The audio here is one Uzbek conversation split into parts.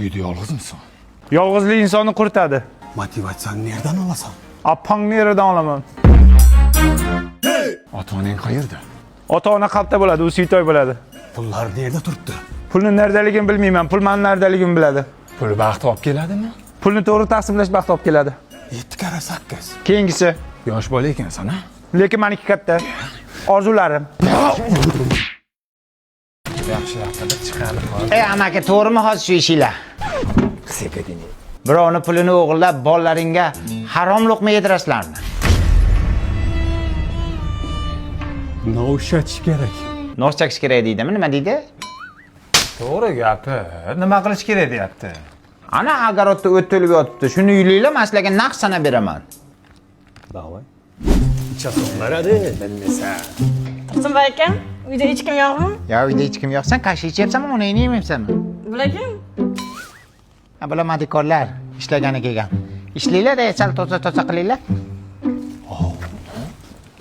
Uyda yolg'iz misin? Yolg'izlik insonni quritadi. Motivatsiyani nereden alasan? Appangni yeridan olaman. Ota-onang qayerda? Ota-ona qalbda bo'ladi, u suytoy bo'ladi. Pullar nerede turibdi? Pulni nerdaligini bilmayman, pul meni nerdaligini biladi. Pul baxt olib keladimi? Pulni to'g'ri taqsimlash baxt olib keladi. 7 kara 8. Keyingisi, Yosh bola ekansan, ha? lekin meniki katta. Orzularim. Yaxshiroqda chiqarib qol. Ey amaki, to'g'rimi hozir shu ishinglar? Sekadini. Birovni pulini o'g'irlab, bolalaringga harom luqma yedirasizlarmi? Novshatish kerak. Nos chakish kerak deydimi? Nima deydi? To'g'ri gapi. Nima qilish kerak deyapti? Ana agarotda o't to'lib yotibdi. Shuni yulinglar, men sizlarga naq sanab beraman. Davay. Chasonlaradi, bilmaysan. Tursunboy aka, uyda hech kim yo'qmi? Ya uyda hech kim yo'qsan, qashsha ichyapsanmi, onangni yemayapsanmi? Bular kim? Ha, bular madikorlar, ishlagani kelgan. Ishlanglar, sal toza qilinglar.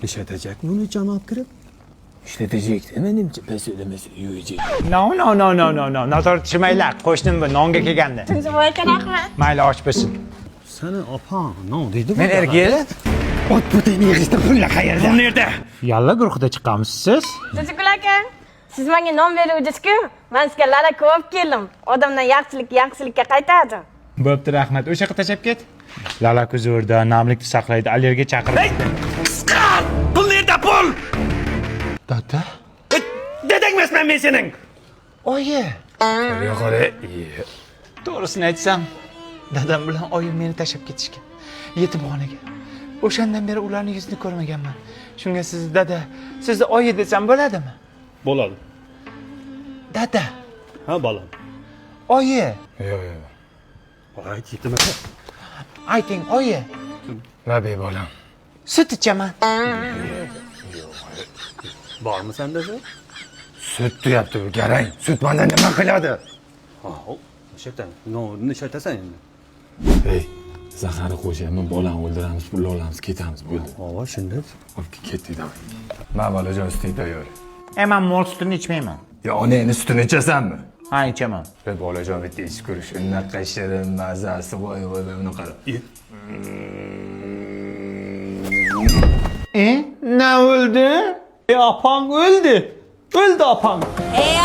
Ishlatajak buni janob kirib? İşletecek demenimchi, ben söylemesi yuyacak. No. Tortishmanglar, qo'shnim bu nonga kelganda. Tursunboy aka, rahmat. Mayli, och bo'lsin. Sana opam, no dedi bu. Men erga Ot butini yig'ishda pullar qayerda? Bu yerda. Yalla guruhida chiqqanmisiz siz? Tursunboy aka, siz menga non beruvdingiz-ku, men sizga lala ko'p keldim. Odamdan yaxshilikka qaytadi. Bo'pti, rahmat. O'sha yoqqa tashab ket. Lala kuzurda, namlikni saqlaydi, allergiya chaqiradi. Pul nerede pul? Dada? Dedekmesmen ben senin. Oyi. Yo'g'ore. To'g'risini aytsam, dadam bilan oyim meni tashab ketishgan. Yetimxonaga. O'shandan beri ularning yuzini ko'rmaganman. Shunga siz dada, sizni oyi desam bo'ladimi? Bo'ladi. Dada, Ha balam. oyi. Yo'q. Ayt yetime. Ayting, oyi. Labi bolam. Sut ichaman. Bormi senda shu? Süt deyapti bu garang. Süt mendan nima qiladi? Ha, o'sha yerdan. No, ishlatasan endi. Hey, zaharni qo'shaymi, bolani o'ldiramiz, pul olamiz, ketamiz, bo'ldi. Ha, shunday. Olib ketdik da. Men bolajon sutni tayyor. Men mol sutini ichmayman. Ya onangni sutini ichasanmi? Ha, ichaman. Ey bolajon bitta ichib ko'rish. Unaqa shirin, mazasi, voy buni qara. Ne oldu? Apang öldü. Öldü apang. Ey